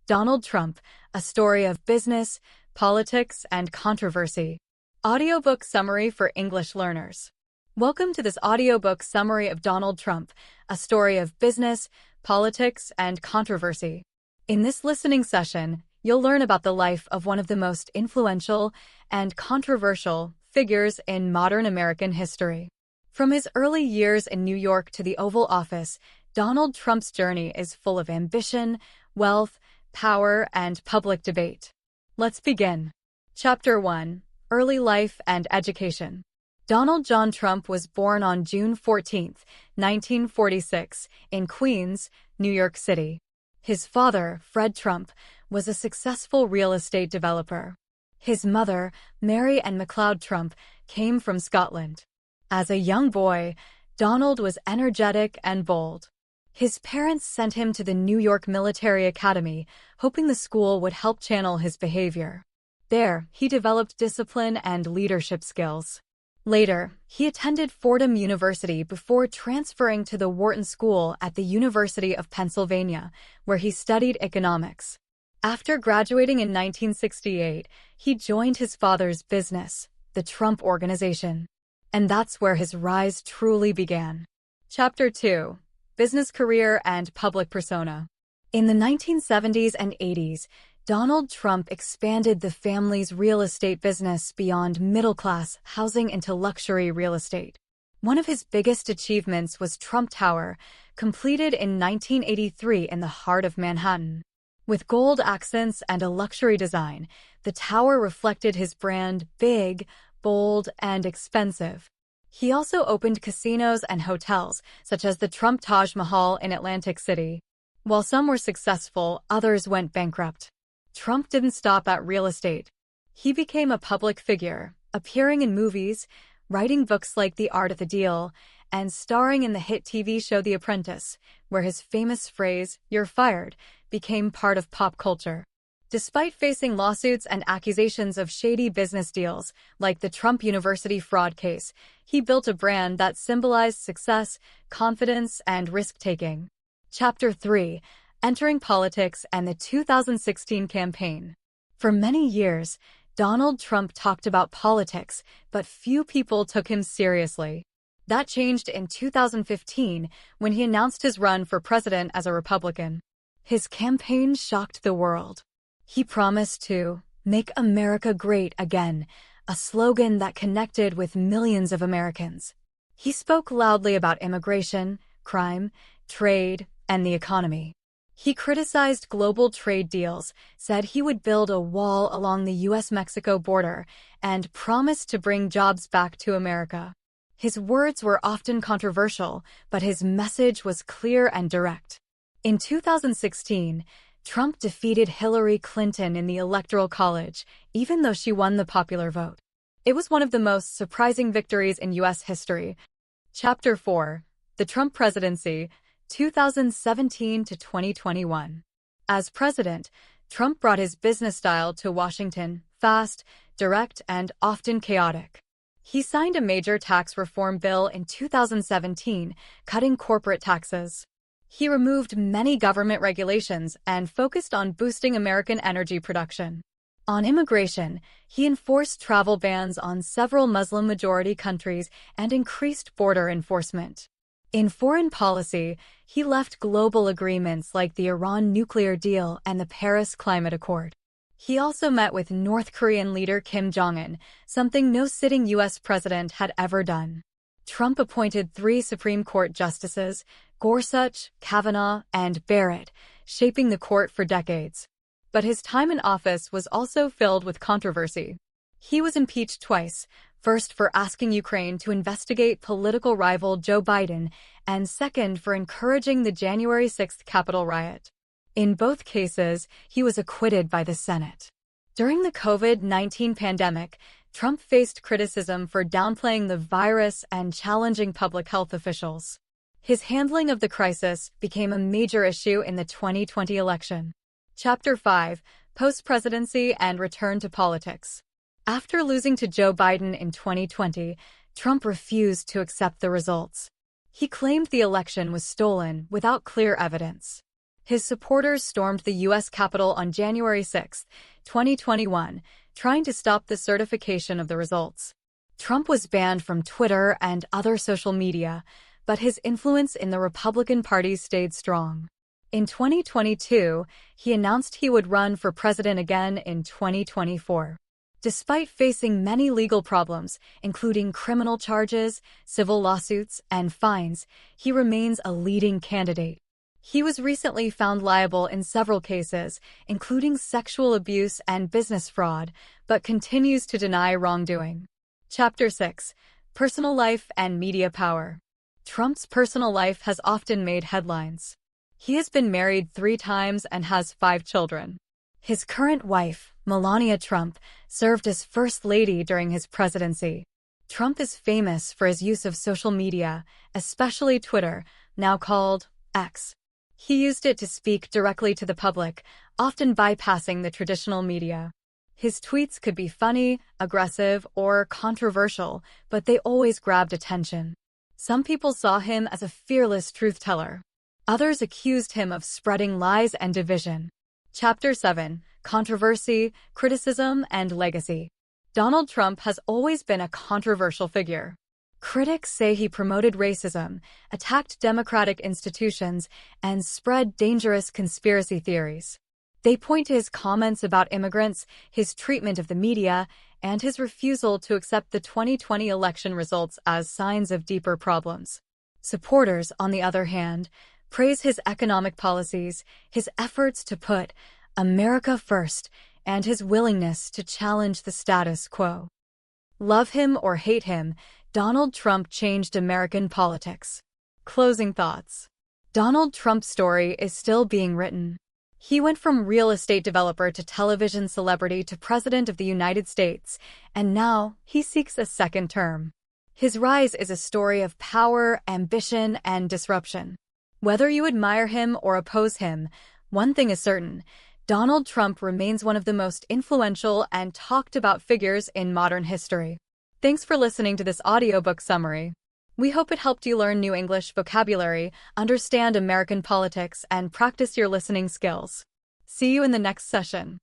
Donald Trump, A Story of Business, Politics, and Controversy. Audiobook Summary for English Learners. Welcome to this audiobook summary of Donald Trump, A Story of Business, Politics, and Controversy. In this listening session, you'll learn about the life of one of the most influential and controversial figures in modern American history. From his early years in New York to the Oval Office, Donald Trump's journey is full of ambition, wealth, power, and public debate. Let's begin. Chapter 1. Early Life and Education. Donald John Trump was born on June 14, 1946, in Queens, New York City. His father, Fred Trump, was a successful real estate developer. His mother, Mary Ann MacLeod Trump, came from Scotland. As a young boy, Donald was energetic and bold. His parents sent him to the New York Military Academy, hoping the school would help channel his behavior. There, he developed discipline and leadership skills. Later, he attended Fordham University before transferring to the Wharton School at the University of Pennsylvania, where he studied economics. After graduating in 1968, he joined his father's business, the Trump Organization. And that's where his rise truly began. Chapter 2. Business Career and Public Persona. In the 1970s and 80s, Donald Trump expanded the family's real estate business beyond middle-class housing into luxury real estate. One of his biggest achievements was Trump Tower, completed in 1983 in the heart of Manhattan. With gold accents and a luxury design, the tower reflected his brand: big, bold, and expensive. He also opened casinos and hotels, such as the Trump Taj Mahal in Atlantic City. While some were successful, others went bankrupt. Trump didn't stop at real estate. He became a public figure, appearing in movies, writing books like The Art of the Deal, and starring in the hit TV show The Apprentice, where his famous phrase, "You're fired," became part of pop culture. Despite facing lawsuits and accusations of shady business deals, like the Trump University fraud case, he built a brand that symbolized success, confidence, and risk-taking. Chapter 3. Entering Politics and the 2016 Campaign. For many years, Donald Trump talked about politics, but few people took him seriously. That changed in 2015 when he announced his run for president as a Republican. His campaign shocked the world. He promised to make America great again, a slogan that connected with millions of Americans. He spoke loudly about immigration, crime, trade, and the economy. He criticized global trade deals, said he would build a wall along the U.S.-Mexico border, and promised to bring jobs back to America. His words were often controversial, but his message was clear and direct. In 2016, Trump defeated Hillary Clinton in the Electoral College, even though she won the popular vote. It was one of the most surprising victories in U.S. history. Chapter 4. The Trump Presidency, 2017 to 2021. As president, Trump brought his business style to Washington: fast, direct, and often chaotic. He signed a major tax reform bill in 2017, cutting corporate taxes. He removed many government regulations and focused on boosting American energy production. On immigration, he enforced travel bans on several Muslim-majority countries and increased border enforcement. In foreign policy, he left global agreements like the Iran nuclear deal and the Paris Climate Accord. He also met with North Korean leader Kim Jong-un, something no sitting U.S. president had ever done. Trump appointed 3 Supreme Court justices, Gorsuch, Kavanaugh, and Barrett, shaping the court for decades. But his time in office was also filled with controversy. He was impeached twice, first for asking Ukraine to investigate political rival Joe Biden, and second for encouraging the January 6th Capitol riot. In both cases, he was acquitted by the Senate. During the COVID-19 pandemic, Trump faced criticism for downplaying the virus and challenging public health officials. His handling of the crisis became a major issue in the 2020 election. Chapter 5. Post-Presidency and Return to Politics. After losing to Joe Biden in 2020, Trump refused to accept the results. He claimed the election was stolen without clear evidence. His supporters stormed the U.S. Capitol on January 6, 2021, trying to stop the certification of the results. Trump was banned from Twitter and other social media, but his influence in the Republican Party stayed strong. In 2022, he announced he would run for president again in 2024. Despite facing many legal problems, including criminal charges, civil lawsuits, and fines, he remains a leading candidate. He was recently found liable in several cases, including sexual abuse and business fraud, but continues to deny wrongdoing. Chapter 6: Personal Life and Media Power. Trump's personal life has often made headlines. He has been married 3 times and has 5 children. His current wife, Melania Trump, served as First Lady during his presidency. Trump is famous for his use of social media, especially Twitter, now called X. He used it to speak directly to the public, often bypassing the traditional media. His tweets could be funny, aggressive, or controversial, but they always grabbed attention. Some people saw him as a fearless truth-teller. Others accused him of spreading lies and division. Chapter 7: Controversy, Criticism, and Legacy. Donald Trump has always been a controversial figure. Critics say he promoted racism, attacked democratic institutions, and spread dangerous conspiracy theories. They point to his comments about immigrants, his treatment of the media, and his refusal to accept the 2020 election results as signs of deeper problems. Supporters, on the other hand, praise his economic policies, his efforts to put America first, and his willingness to challenge the status quo. Love him or hate him, Donald Trump changed American politics. Closing thoughts. Donald Trump's story is still being written. He went from real estate developer to television celebrity to President of the United States, and now he seeks a second term. His rise is a story of power, ambition, and disruption. Whether you admire him or oppose him, one thing is certain: Donald Trump remains one of the most influential and talked about figures in modern history. Thanks for listening to this audiobook summary. We hope it helped you learn new English vocabulary, understand American politics, and practice your listening skills. See you in the next session.